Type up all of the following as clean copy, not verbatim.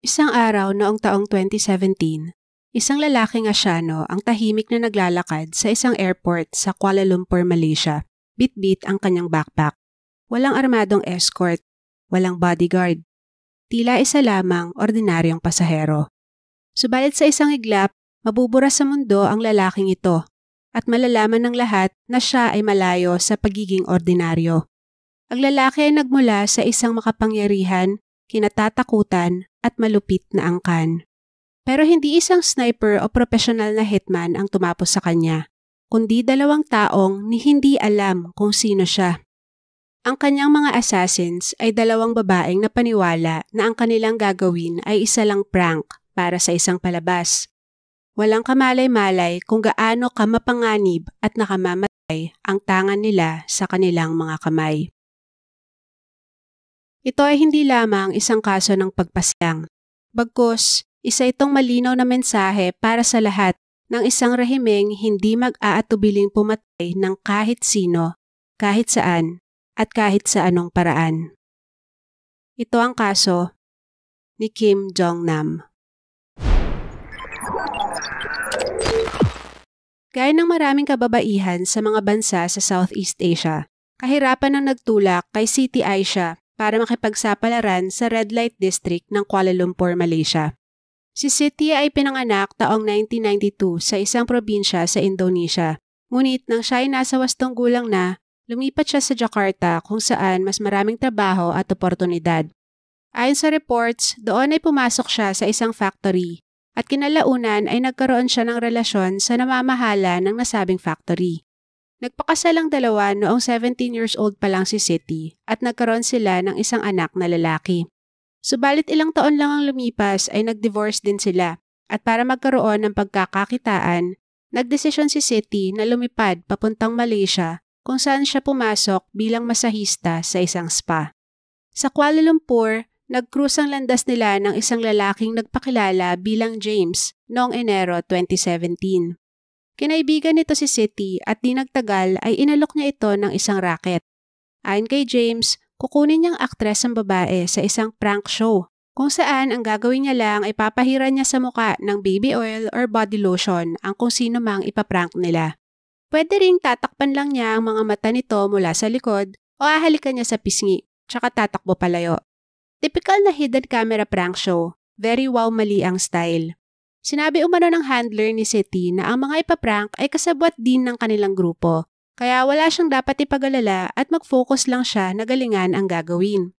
Isang araw noong taong 2017, isang lalaking Asyano ang tahimik na naglalakad sa isang airport sa Kuala Lumpur, Malaysia. Bit-bit ang kanyang backpack. Walang armadong escort, walang bodyguard. Tila isa lamang ordinaryong pasahero. Subalit sa isang iglap, mabubura sa mundo ang lalaking ito at malalaman ng lahat na siya ay malayo sa pagiging ordinaryo. Ang lalaki ay nagmula sa isang makapangyarihan, kinatatakutan at malupit na angkan. Pero hindi isang sniper o profesional na hitman ang tumapos sa kanya, kundi dalawang taong ni hindi alam kung sino siya. Ang kanyang mga assassins ay dalawang babaeng napaniwala na ang kanilang gagawin ay isa lang prank para sa isang palabas. Walang kamalay-malay kung gaano kamapanganib at nakamamatay ang tangan nila sa kanilang mga kamay. Ito ay hindi lamang isang kaso ng pagpasyang. Bagkus, isa itong malinaw na mensahe para sa lahat ng isang rehimeng hindi mag-aatubiling pumatay ng kahit sino, kahit saan, at kahit sa anong paraan. Ito ang kaso ni Kim Jong-nam. Gaya ng maraming kababaihan sa mga bansa sa Southeast Asia, kahirapan ang nagtulak kay Siti Aisha para makipagsapalaran sa Red Light District ng Kuala Lumpur, Malaysia. Si Siti ay pinanganak taong 1992 sa isang probinsya sa Indonesia. Ngunit nang siya ay nasa 8 gulang na, lumipat siya sa Jakarta kung saan mas maraming trabaho at oportunidad. Ayon sa reports, doon ay pumasok siya sa isang factory at kinalaunan ay nagkaroon siya ng relasyon sa namamahala ng nasabing factory. Nagpakasal ang dalawa noong 17 years old pa lang si Siti at nagkaroon sila ng isang anak na lalaki. Subalit ilang taon lang ang lumipas ay nag-divorce din sila at para magkaroon ng pagkakakitaan, nagdesisyon si Siti na lumipad papuntang Malaysia kung saan siya pumasok bilang masahista sa isang spa. Sa Kuala Lumpur, nag-cruise ang landas nila ng isang lalaking nagpakilala bilang James noong Enero 2017. Kinaibigan nito si Siti at di nagtagal ay inalok niya ito ng isang racket. Ayon kay James, kukunin niyang aktres ang babae sa isang prank show kung saan ang gagawin niya lang ay papahiran niya sa muka ng baby oil or body lotion ang kung sino mang ipaprank nila. Pwede ring tatakpan lang niya ang mga mata nito mula sa likod o ahalikan niya sa pisngi, tsaka tatakbo palayo. Typical na hidden camera prank show, very wow mali ang style. Sinabi umano ng handler ni Siti na ang mga ipaprank ay kasabwat din ng kanilang grupo, kaya wala siyang dapat ipag-alala at mag-focus lang siya na galingan ang gagawin.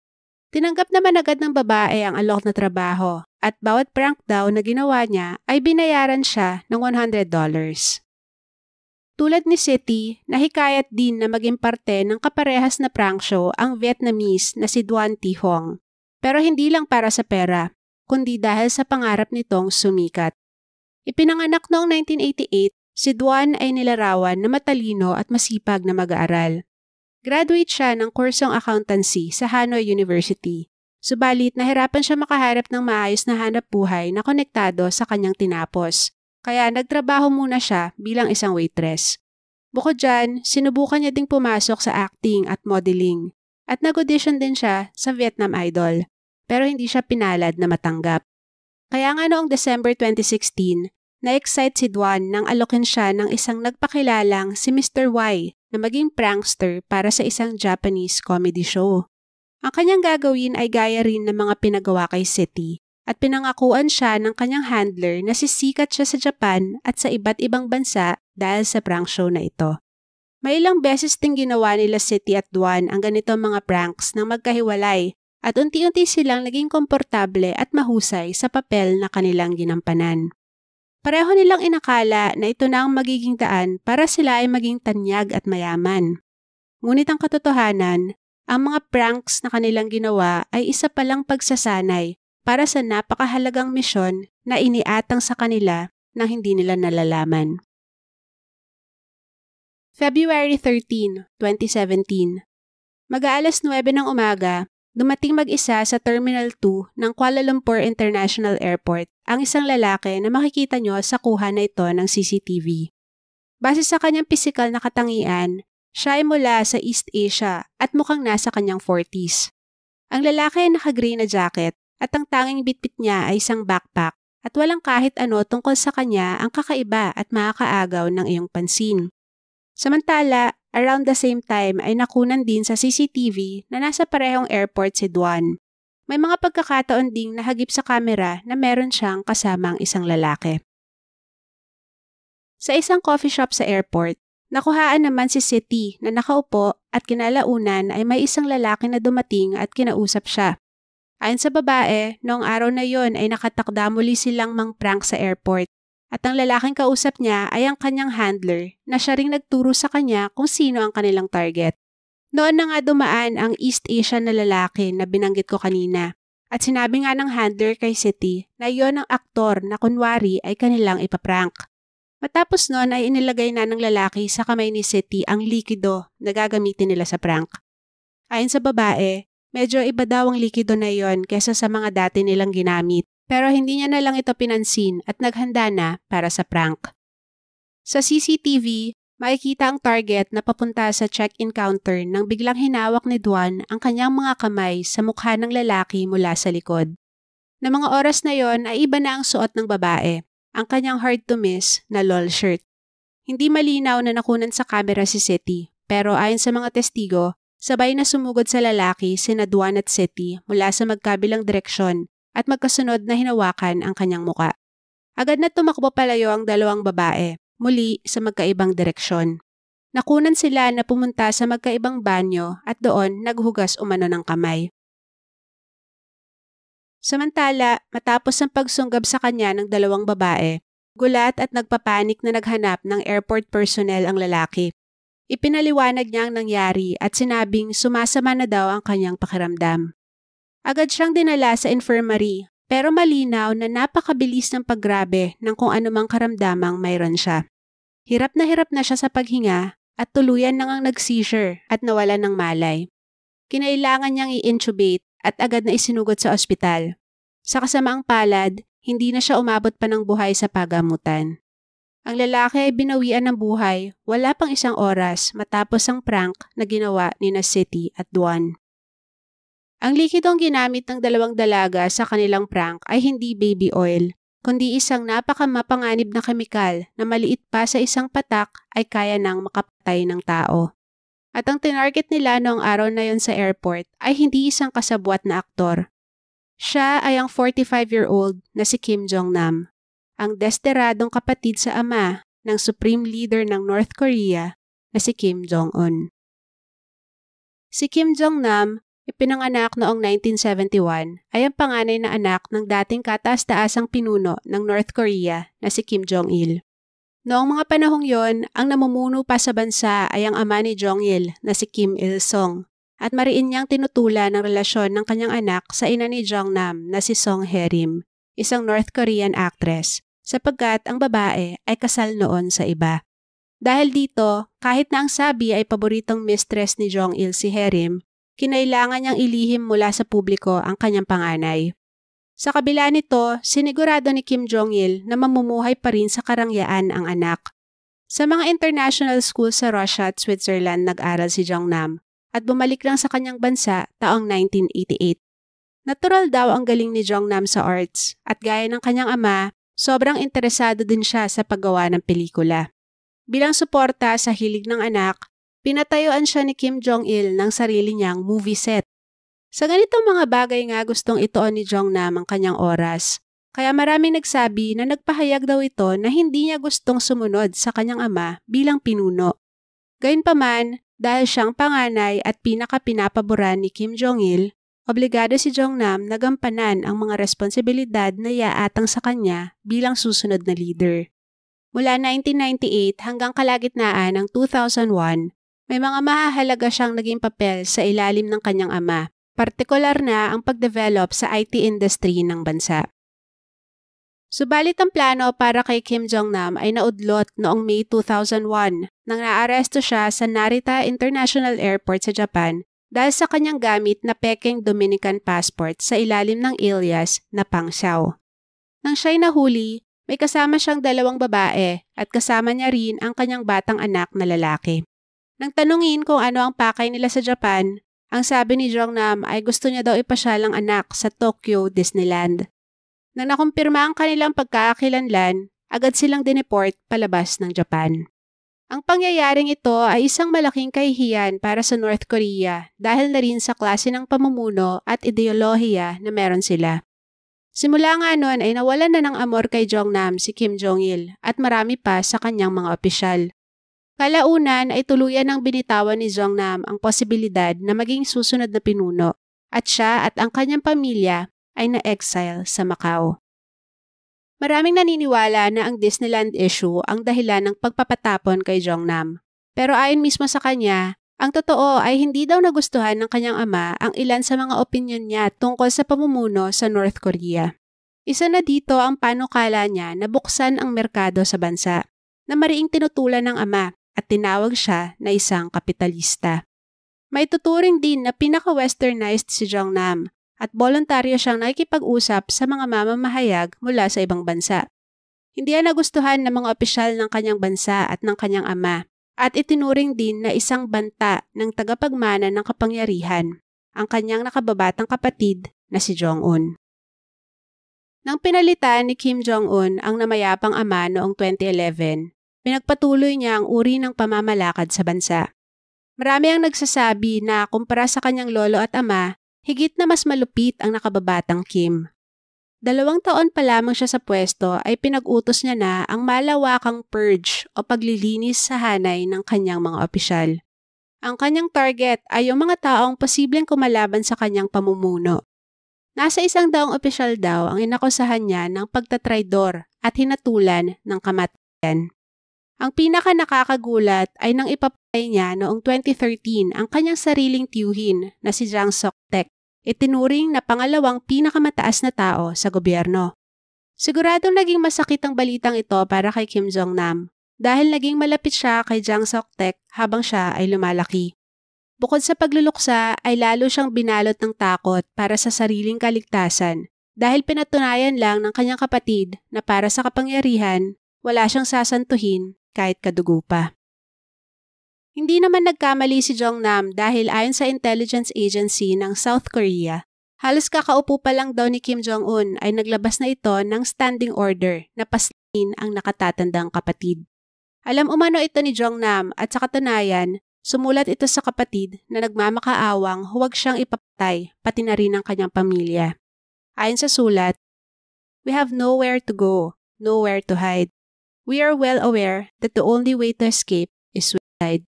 Tinanggap naman agad ng babae ang alok na trabaho at bawat prank daw na ginawa niya ay binayaran siya ng $100. Tulad ni Siti, nahikayat din na maging parte ng kaparehas na prank show ang Vietnamese na si Duan Thi Hong. Pero hindi lang para sa pera, kundi dahil sa pangarap nitong sumikat. Ipinanganak noong 1988, si Duan ay nilarawan na matalino at masipag na mag-aaral. Graduate siya ng kursong accountancy sa Hanoi University. Subalit nahirapan siya makaharap ng maayos na hanap buhay na konektado sa kanyang tinapos. Kaya nagtrabaho muna siya bilang isang waitress. Bukod dyan, sinubukan niya ding pumasok sa acting at modeling. At nag-audition din siya sa Vietnam Idol. Pero hindi siya pinalad na matanggap. Kaya nga noong December 2016, na-excite si Duan nang alokin siya ng isang nagpakilalang si Mr. Y na maging prankster para sa isang Japanese comedy show. Ang kanyang gagawin ay gaya rin ng mga pinagawa kay Siti at pinangakuan siya ng kanyang handler na sisikat siya sa Japan at sa iba't ibang bansa dahil sa prank show na ito. May ilang beses ding ginawa nila Siti at Duan ang ganitong mga pranks nang magkahiwalay at unti-unti silang naging komportable at mahusay sa papel na kanilang ginampanan. Pareho nilang inakala na ito na ang magiging daan para sila ay maging tanyag at mayaman. Ngunit ang katotohanan, ang mga pranks na kanilang ginawa ay isa palang pagsasanay para sa napakahalagang misyon na iniatang sa kanila nang hindi nila nalalaman. February 13, 2017. Mag-aalas 9 ng umaga, dumating mag-isa sa Terminal 2 ng Kuala Lumpur International Airport ang isang lalaki na makikita nyo sa kuha na ito ng CCTV. Base sa kanyang pisikal na katangian, siya ay mula sa East Asia at mukhang nasa kanyang 40s. Ang lalaki ay naka-gray na jacket at ang tanging bitbit niya ay isang backpack at walang kahit ano tungkol sa kanya ang kakaiba at makakaagaw ng iyong pansin. Samantala, around the same time ay nakunan din sa CCTV na nasa parehong airport si Duan. May mga pagkakataon ding nahagip sa kamera na meron siyang kasamang isang lalaki. Sa isang coffee shop sa airport, nakuhaan naman si Siti na nakaupo at kinalaunan ay may isang lalaki na dumating at kinausap siya. Ayon sa babae, noong araw na yon ay nakatakda muli silang mang-prank sa airport at ang lalaking kausap niya ay ang kanyang handler na siya ring nagturo sa kanya kung sino ang kanilang target. Noon na nga dumaan ang East Asian na lalaki na binanggit ko kanina at sinabi nga ng handler kay Siti na yon ang aktor na kunwari ay kanilang ipaprank. Matapos noon ay inilagay na ng lalaki sa kamay ni Siti ang likido na gagamitin nila sa prank. Ayon sa babae, medyo iba daw ang likido na yon kesa sa mga dati nilang ginamit pero hindi niya na lang ito pinansin at naghanda na para sa prank. Sa CCTV, makikita ang target na papunta sa check-in counter nang biglang hinawak ni Duan ang kanyang mga kamay sa mukha ng lalaki mula sa likod. Na mga oras na yon ay iba na ang suot ng babae, ang kanyang hard to miss na LOL shirt. Hindi malinaw na nakunan sa camera si Siti, pero ayon sa mga testigo, sabay na sumugod sa lalaki sina Duan at Siti mula sa magkabilang direksyon at magkasunod na hinawakan ang kanyang muka. Agad na tumakbo palayo ang dalawang babae, muli sa magkaibang direksyon. Nakunan sila na pumunta sa magkaibang banyo at doon naghugas umano ng kamay. Samantala, matapos ang pagsunggab sa kanya ng dalawang babae, gulat at nagpapanik na naghanap ng airport personnel ang lalaki. Ipinaliwanag niya ang nangyari at sinabing sumasama na daw ang kanyang pakiramdam. Agad siyang dinala sa infirmary pero malinaw na napakabilis ng paggrabe ng kung anumang karamdamang mayroon siya. Hirap na siya sa paghinga at tuluyan nang ang nag-seizure at nawalan ng malay. Kinailangan niyang i-intubate at agad na isinugod sa ospital. Sa kasamaang palad, hindi na siya umabot pa ng buhay sa pagamutan. Ang lalaki ay binawian ng buhay wala pang isang oras matapos ang prank na ginawa ni Siti at Duan. Ang likidong ginamit ng dalawang dalaga sa kanilang prank ay hindi baby oil, kundi isang napakamapanganib na kemikal na maliit pa sa isang patak ay kaya nang makapatay ng tao. At ang tinarget nila noong araw na yon sa airport ay hindi isang kasabwat na aktor. Siya ay ang 45-year-old na si Kim Jong-nam, ang desteradong kapatid sa ama ng supreme leader ng North Korea na si Kim Jong-un. Si Kim Jong-nam, ipinanganak noong 1971, ay ang panganay na anak ng dating kataas-taasang pinuno ng North Korea na si Kim Jong-il. Noong mga panahong yon, ang namumuno pa sa bansa ay ang ama ni Jong-il na si Kim Il-sung at mariin niyang tinutulan ang relasyon ng kanyang anak sa ina ni Jong-nam na si Song Hye-rim, isang North Korean actress, sapagkat ang babae ay kasal noon sa iba. Dahil dito, kahit na ang sabi ay paboritong mistress ni Jong-il si Hye-rim, kinailangan niyang ilihim mula sa publiko ang kanyang panganay. Sa kabila nito, sinigurado ni Kim Jong-il na mamumuhay pa rin sa karangyaan ang anak. Sa mga international school sa Russia at Switzerland nag-aral si Jong-nam at bumalik lang sa kanyang bansa taong 1988. Natural daw ang galing ni Jong-nam sa arts at gaya ng kanyang ama, sobrang interesado din siya sa paggawa ng pelikula. Bilang suporta sa hilig ng anak, pinatayuan siya ni Kim Jong-il ng sarili niyang movie set. Sa ganitong mga bagay nga gustong ituon ni Jong-nam ang kanyang oras. Kaya maraming nagsabi na nagpahayag daw ito na hindi niya gustong sumunod sa kanyang ama bilang pinuno. Gayunpaman, dahil siyang panganay at pinaka-pinapaboran ni Kim Jong-il, obligado si Jong-nam na gampanan ang mga responsibilidad na iaatang sa kanya bilang susunod na leader. Mula 1998 hanggang kalagitnaan ng 2001, may mga mahahalaga siyang naging papel sa ilalim ng kanyang ama. Partikular na ang pagdevelop sa IT industry ng bansa. Subalit ang plano para kay Kim Jong-nam ay naudlot noong May 2001 nang naaresto siya sa Narita International Airport sa Japan dahil sa kanyang gamit na pekeng Dominican passport sa ilalim ng alias na Pang Xiao. Nang siya'y nahuli, may kasama siyang dalawang babae at kasama niya rin ang kanyang batang anak na lalaki. Nang tanungin kung ano ang pakay nila sa Japan, Ang sabi ni Jongnam ay gusto niya daw ipasyal ang anak sa Tokyo Disneyland. Nang nakumpirma ang kanilang pagkakakilanlan, agad silang dineport palabas ng Japan. Ang pangyayaring ito ay isang malaking kahihiyan para sa North Korea dahil na rin sa klase ng pamumuno at ideolohiya na meron sila. Simula nga noon ay nawalan na ng amor kay Jongnam si Kim Jong-il at marami pa sa kanyang mga opisyal. Kalaunan ay tuluyan ng binitawan ni Jongnam ang posibilidad na maging susunod na pinuno at siya at ang kanyang pamilya ay na-exile sa Macau. Maraming naniniwala na ang Disneyland issue ang dahilan ng pagpapatapon kay Jongnam. Pero ayon mismo sa kanya, ang totoo ay hindi daw nagustuhan ng kanyang ama ang ilan sa mga opinyon niya tungkol sa pamumuno sa North Korea. Isa na dito ang panukala niya na buksan ang merkado sa bansa, na mariing tinutulan ng ama at tinawag siya na isang kapitalista. May tuturing din na pinaka-westernized si Jongnam at voluntaryo siyang nakikipag-usap sa mga mamamahayag mula sa ibang bansa. Hindi yan nagustuhan ng mga opisyal ng kanyang bansa at ng kanyang ama at itinuring din na isang banta ng tagapagmana ng kapangyarihan, ang kanyang nakababatang kapatid na si Jong-un. Nang pinalitan ni Kim Jong-un ang namayapang ama noong 2011, pinagpatuloy niya ang uri ng pamamalakad sa bansa. Marami ang nagsasabi na kumpara sa kanyang lolo at ama, higit na mas malupit ang nakababatang Kim. 2 taon pa lamang siya sa pwesto ay pinag-utos niya na ang malawakang purge o paglilinis sa hanay ng kanyang mga opisyal. Ang kanyang target ay yung mga taong posibleng kumalaban sa kanyang pamumuno. Nasa 100 opisyal daw ang inakusahan niya ng pagtatraidor at hinatulan ng kamatayan. Ang pinaka nakakagulat ay nang ipapatay niya noong 2013 ang kanyang sariling tiyuhin na si Jang Suk-taek, itinuring na pangalawang pinakamataas na tao sa gobyerno. Siguradong naging masakit ang balitang ito para kay Kim Jongnam dahil naging malapit siya kay Jang Suk-taek habang siya ay lumalaki. Bukod sa pagluluksa ay lalo siyang binalot ng takot para sa sariling kaligtasan dahil pinatunayan lang ng kanyang kapatid na para sa kapangyarihan, wala siyang sasantuhin kahit kadugo pa. Hindi naman nagkamali si Jongnam dahil ayon sa intelligence agency ng South Korea, halos kakaupo pa lang daw ni Kim Jong-un ay naglabas na ito ng standing order na paslin ang nakatatandang kapatid. Alam umano ito ni Jongnam at sa katunayan, sumulat ito sa kapatid na nagmamakaawang huwag siyang ipapatay pati na rin ang kanyang pamilya. Ayon sa sulat, "We have nowhere to go, nowhere to hide. We are well aware that the only way to escape is suicide."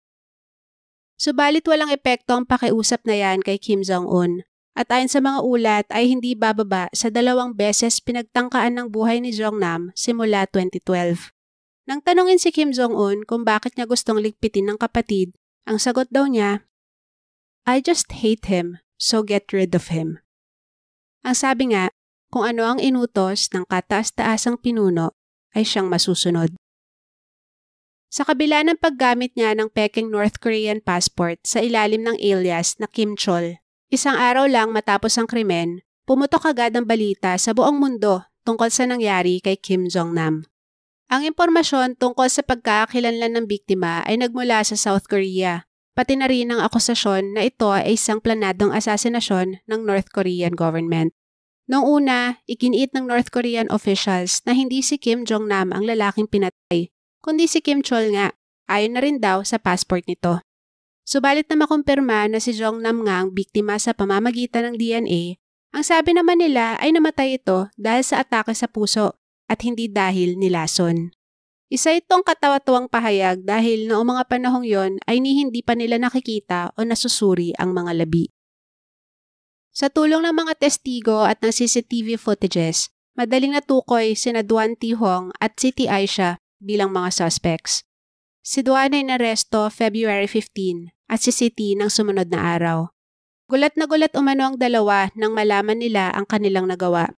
Subalit walang epekto ang pakiusap na yan kay Kim Jong-un at ayon sa mga ulat ay hindi bababa sa 2 beses pinagtangkaan ng buhay ni Jongnam simula 2012. Nang tanungin si Kim Jong-un kung bakit niya gustong ligpitin ng kapatid, ang sagot daw niya, "I just hate him, so get rid of him." Ang sabi nga, kung ano ang inutos ng kataas-taasang pinuno ay siyang masusunod. Sa kabila ng paggamit niya ng pekeng North Korean passport sa ilalim ng alias na Kim Chol, isang araw lang matapos ang krimen, pumutok agad ang balita sa buong mundo tungkol sa nangyari kay Kim Jongnam. Ang impormasyon tungkol sa pagkakakilanlan ng biktima ay nagmula sa South Korea, pati na rin ang akusasyon na ito ay isang planadong asasinasyon ng North Korean government. Noong una, ikiniit ng North Korean officials na hindi si Kim Jongnam ang lalaking pinatay, kundi si Kim Chol nga, ayon na rin daw sa passport nito. Subalit na makumpirma na si Jongnam nga ang biktima sa pamamagitan ng DNA, ang sabi naman nila ay namatay ito dahil sa atake sa puso at hindi dahil nilason. Isa itong katawa-tuwang pahayag dahil noong mga panahong yon ay hindi pa nila nakikita o nasusuri ang mga labi. Sa tulong ng mga testigo at ng CCTV footages, madaling natukoy sina Duan Ti-hong at Siti Aisha bilang mga suspects. Si Duan ay naresto February 15 at si Siti ng sumunod na araw. Gulat na gulat umano ang dalawa nang malaman nila ang kanilang nagawa.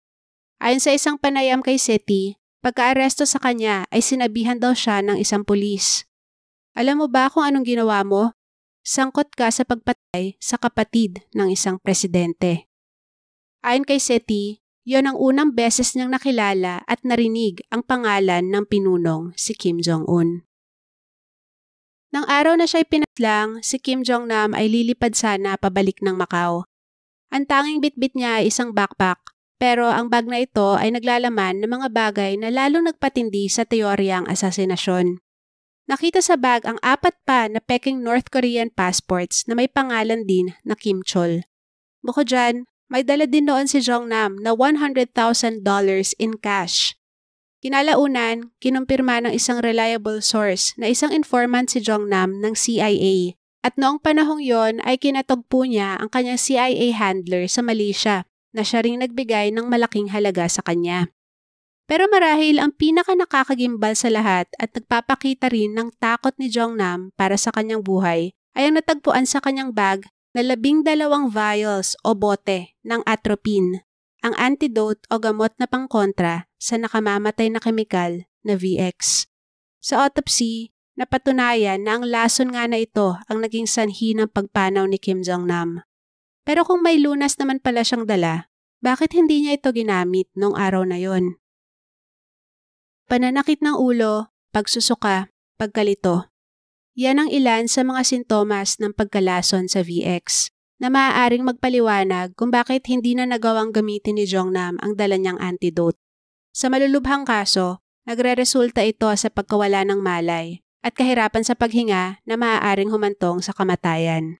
Ayon sa isang panayam kay Siti, pagka-aresto sa kanya ay sinabihan daw siya ng isang pulis. "Alam mo ba kung anong ginawa mo? Sangkot ka sa pagpatay sa kapatid ng isang presidente." Ayon kay Seti, yon ang unang beses niyang nakilala at narinig ang pangalan ng pinunong si Kim Jong-un. Nang araw na siya'y pinaslang, si Kim Jong-nam ay lilipad sana pabalik ng Macau. Ang tanging bitbit niya ay isang backpack, pero ang bag na ito ay naglalaman ng mga bagay na lalong nagpatindi sa teoryang asasinasyon. Nakita sa bag ang 4 pa na peking North Korean passports na may pangalan din na Kim Chol. Bukod dyan, may dala din noon si Jong-nam na $100,000 in cash. Kinalaunan, kinumpirma ng isang reliable source na isang informant si Jong-nam ng CIA at noong panahong yon ay kinatagpo niya ang kanyang CIA handler sa Malaysia na siya ring nagbigay ng malaking halaga sa kanya. Pero marahil ang pinaka nakakagimbal sa lahat at nagpapakita rin ng takot ni Jong-nam para sa kanyang buhay ay ang natagpuan sa kanyang bag na 12 vials o bote ng atropine, ang antidote o gamot na pangkontra sa nakamamatay na kemikal na VX. Sa autopsy, napatunayan na ang lason nga na ito ang naging sanhi ng pagpanaw ni Kim Jong-nam. Pero kung may lunas naman pala siyang dala, bakit hindi niya ito ginamit noong araw na yon? Pananakit ng ulo, pagsusuka, pagkalito. Yan ang ilan sa mga sintomas ng pagkalason sa VX na maaaring magpaliwanag kung bakit hindi na nagawang gamitin ni Jong-nam ang dala niyang antidote. Sa malulubhang kaso, nagre-resulta ito sa pagkawala ng malay at kahirapan sa paghinga na maaaring humantong sa kamatayan.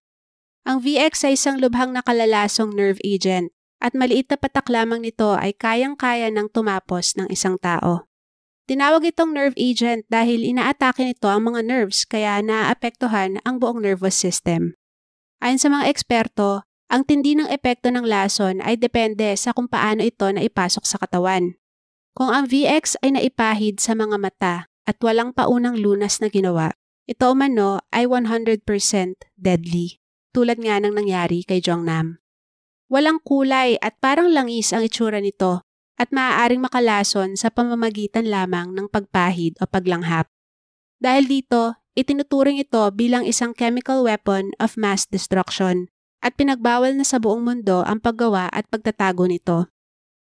Ang VX ay isang lubhang nakalalasong nerve agent at maliit na patak lamang nito ay kayang-kaya ng tumapos ng isang tao. Tinawag itong nerve agent dahil inaatake nito ang mga nerves kaya naaapektuhan ang buong nervous system. Ayon sa mga eksperto, ang tindi ng epekto ng lason ay depende sa kung paano ito naipasok sa katawan. Kung ang VX ay naipahid sa mga mata at walang paunang lunas na ginawa, ito umano ay 100% deadly, tulad nga ng nangyari kay Jong-nam. Walang kulay at parang langis ang itsura nito at maaaring makalason sa pamamagitan lamang ng pagpahid o paglanghap. Dahil dito, itinuturing ito bilang isang chemical weapon of mass destruction at pinagbawal na sa buong mundo ang paggawa at pagtatago nito.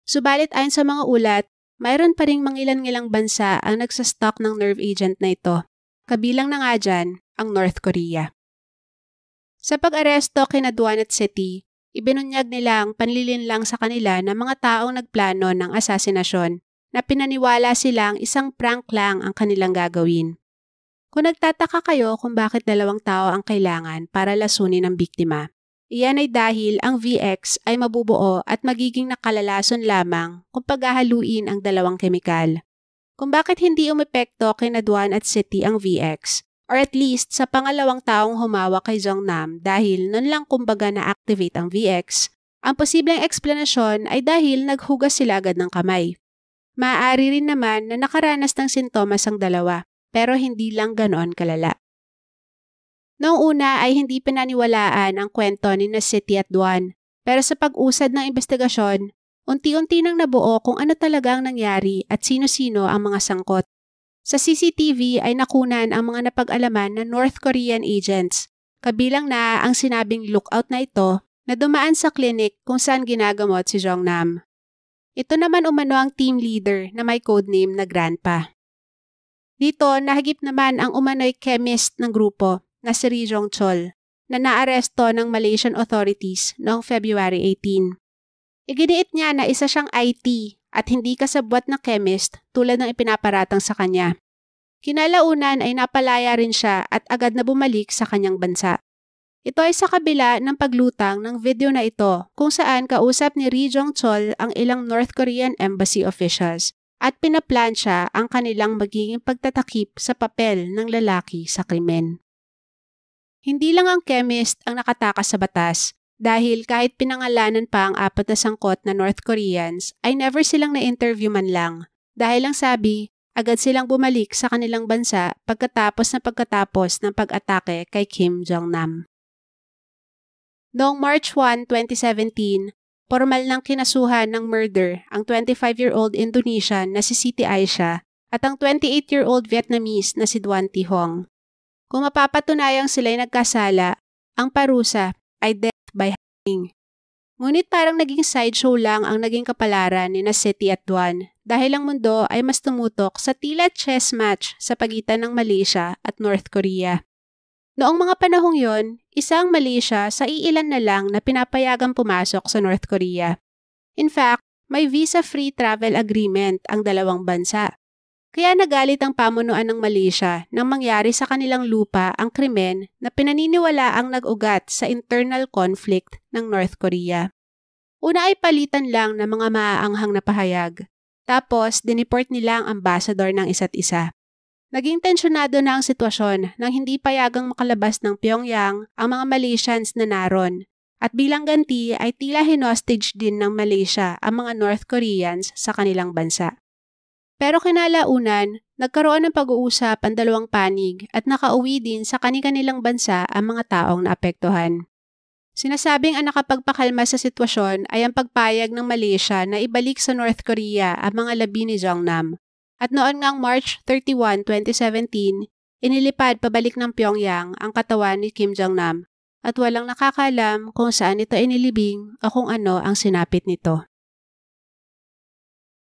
Subalit ayon sa mga ulat, mayroon pa ring mangilan-ngilang bansa ang nagsastock ng nerve agent na ito. Kabilang na nga dyan ang North Korea. Sa pag-aresto kina Duanat City, ibinunyag nila ang panlilinlang sa kanila ng mga taong nagplano ng asasinasyon na pinaniwala silang isang prank lang ang kanilang gagawin. Kung nagtataka kayo kung bakit 2 tao ang kailangan para lasunin ang biktima, iyan ay dahil ang VX ay mabubuo at magiging nakalalason lamang kung paghahaluin ang 2 kemikal. Kung bakit hindi umepekto kina Duanat City ang VX, or at least sa pangalawang taong humawak kay Jong-nam dahil nun lang kumbaga na-activate ang VX, ang posibleng eksplanasyon ay dahil naghugas sila agad ng kamay. Maaari rin naman na nakaranas ng sintomas ang dalawa, pero hindi lang ganoon kalala. Noong una ay hindi pinaniwalaan ang kwento ni na City at Duan, pero sa pag-usad ng investigasyon, unti-unti nang nabuo kung ano talagang nangyari at sino-sino ang mga sangkot. Sa CCTV ay nakunan ang mga napag-alaman na North Korean agents, kabilang na ang sinabing lookout na ito na dumaan sa clinic kung saan ginagamot si Jong-nam. Ito naman umano ang team leader na may codename na Grandpa. Dito, nahagip naman ang umano'y chemist ng grupo na si Ri Jong-chol na naaresto ng Malaysian authorities noong February 18. Iginiit niya na isa siyang IT at hindi kasabwat na chemist tulad ng ipinaparatang sa kanya. Kinalaunan ay napalaya rin siya at agad na bumalik sa kanyang bansa. Ito ay sa kabila ng paglutang ng video na ito kung saan kausap ni Ri Jong-chol ang ilang North Korean embassy officials at pinaplansya ang kanilang magiging pagtatakip sa papel ng lalaki sa krimen. Hindi lang ang chemist ang nakatakas sa batas dahil kahit pinangalanan pa ang 4 na sangkot na North Koreans ay never silang na-interview man lang dahil ang sabi, agad silang bumalik sa kanilang bansa pagkatapos ng pag-atake kay Kim Jong-nam. Noong March 1, 2017, formal nang kinasuhan ng murder ang 25-year-old Indonesian na si Siti Aisyah at ang 28-year-old Vietnamese na si Doan Thi Hoang. Kung mapapatunayang sila'y nagkasala, ang parusa ay death by hanging. Ngunit parang naging sideshow lang ang naging kapalaran ni na Siti at Duan dahil ang mundo ay mas tumutok sa tila chess match sa pagitan ng Malaysia at North Korea. Noong mga panahong yon, isang Malaysia sa iilan na lang na pinapayagang pumasok sa North Korea. In fact, may visa-free travel agreement ang dalawang bansa. Kaya nagalit ang pamunuan ng Malaysia nang mangyari sa kanilang lupa ang krimen na pinaniniwala ang nag-ugat sa internal conflict ng North Korea. Una ay palitan lang ng mga maaanghang na pahayag. Tapos, dineport nila ang ambassador ng isa't isa. Naging tensyonado na ang sitwasyon nang hindi payagang makalabas ng Pyongyang ang mga Malaysians na naron. At bilang ganti ay tila hinostage din ng Malaysia ang mga North Koreans sa kanilang bansa. Pero kinalaunan, nagkaroon ng pag-uusap ang dalawang panig at nakauwi din sa kani-kanilang bansa ang mga taong naapektuhan. Sinasabing ang nakapagpakalma sa sitwasyon ay ang pagpayag ng Malaysia na ibalik sa North Korea ang mga labi ni Jongnam. At noon ngang March 31, 2017, inilipad pabalik ng Pyongyang ang katawan ni Kim Jongnam at walang nakakalam kung saan ito inilibing o kung ano ang sinapit nito.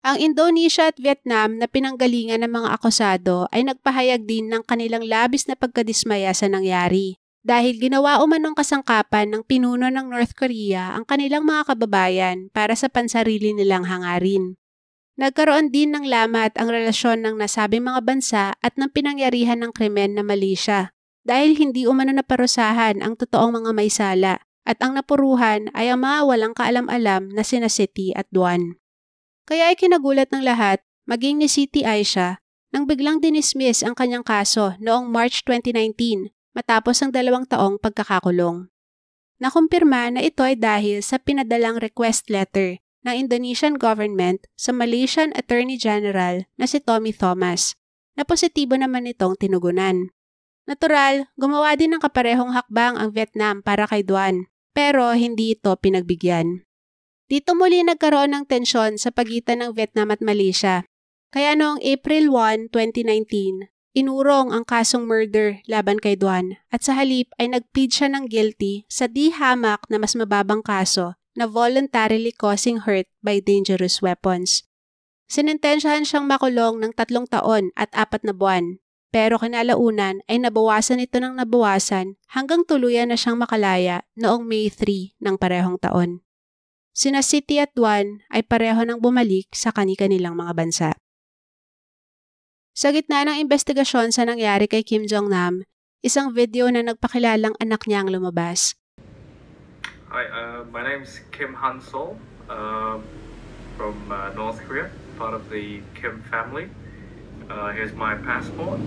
Ang Indonesia at Vietnam na pinanggalingan ng mga akusado ay nagpahayag din ng kanilang labis na pagkadismaya sa nangyari dahil ginawa umanong kasangkapan ng pinuno ng North Korea ang kanilang mga kababayan para sa pansarili nilang hangarin. Nagkaroon din ng lamat ang relasyon ng nasabing mga bansa at ng pinangyarihan ng krimen na Malaysia dahil hindi umano naparusahan ang totoong mga may sala at ang napuruhan ay ang mga walang kaalam-alam na sina Siti at Duan. Kaya ay kinagulat ng lahat, maging ni Siti Aisha, nang biglang dinismiss ang kanyang kaso noong March 2019 matapos ang 2 taong pagkakakulong. Nakumpirma na ito ay dahil sa pinadalang request letter ng Indonesian government sa Malaysian Attorney General na si Tommy Thomas, na positibo naman itong tinugunan. Natural, gumawa din ng kaparehong hakbang ang Vietnam para kay Duan, pero hindi ito pinagbigyan. Dito muli nagkaroon ng tensyon sa pagitan ng Vietnam at Malaysia. Kaya noong April 1, 2019, inurong ang kasong murder laban kay Duan at sa halip ay nag-plead siya ng guilty sa di hamak na mas mababang kaso na voluntarily causing hurt by dangerous weapons. Sinintensyahan siyang makulong ng 3 taon at 4 na buwan, pero kinalaunan ay nabawasan ito ng nabawasan hanggang tuluyan na siyang makalaya noong May 3 ng parehong taon. Sina Siti at Duan ay pareho nang bumalik sa kani-kanilang mga bansa. Sa gitna ng investigasyon sa nangyari kay Kim Jongnam, isang video na nagpakilalang anak niya ang lumabas. Hi, my name is Kim Han-sol from North Korea, part of the Kim family. Here's my passport.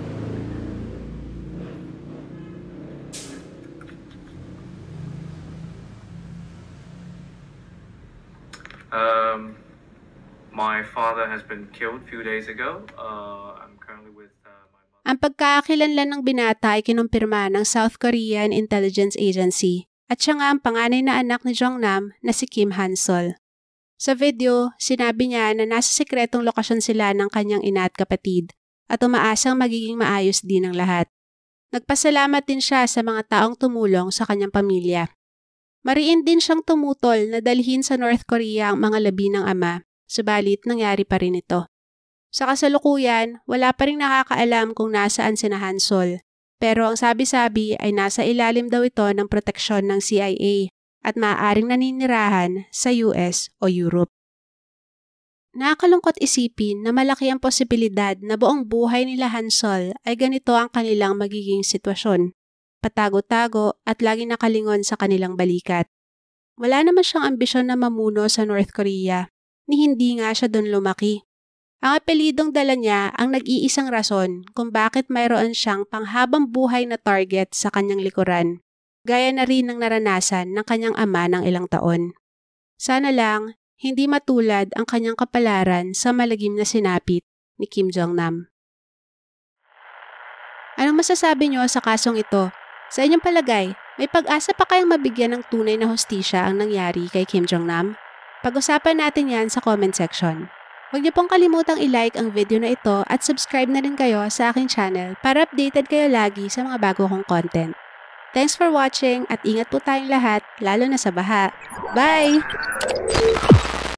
My father has been killed a few days ago. I'm currently with my mother. Ang pagkakakilanlan ng binata ay kinumpirma ng South Korean Intelligence Agency at siya nga ang panganay na anak ni Jongnam na si Kim Han-sol. Sa video, sinabi niya na nasa sikretong lokasyon sila ng kanyang ina at kapatid at umaasang magiging maayos din ang lahat. Nagpasalamat din siya sa mga taong tumulong sa kanyang pamilya. Mariin din siyang tumutol na dalhin sa North Korea ang mga labi ng ama, subalit nangyari pa rin ito. Sa kasalukuyan, wala pa rin nakakaalam kung nasaan sina Han-sol, pero ang sabi-sabi ay nasa ilalim daw ito ng proteksyon ng CIA at maaaring naninirahan sa US o Europe. Nakakalungkot isipin na malaki ang posibilidad na buong buhay nila Han-sol ay ganito ang kanilang magiging sitwasyon. Patago-tago at laging nakalingon sa kanilang balikat. Wala naman siyang ambisyon na mamuno sa North Korea, ni hindi nga siya doon lumaki. Ang apelidong dala niya ang nag-iisang rason kung bakit mayroon siyang panghabang buhay na target sa kanyang likuran, gaya na rin ng naranasan ng kanyang ama ng ilang taon. Sana lang, hindi matulad ang kanyang kapalaran sa malagim na sinapit ni Kim Jongnam. Anong masasabi niyo sa kasong ito? Sa inyong palagay, may pag-asa pa kayang mabigyan ng tunay na hustisya ang nangyari kay Kim Jongnam? Pag-usapan natin yan sa comment section. Huwag niyo pong kalimutang i-like ang video na ito at subscribe na rin kayo sa aking channel para updated kayo lagi sa mga bago kong content. Thanks for watching at ingat po tayong lahat, lalo na sa baha. Bye!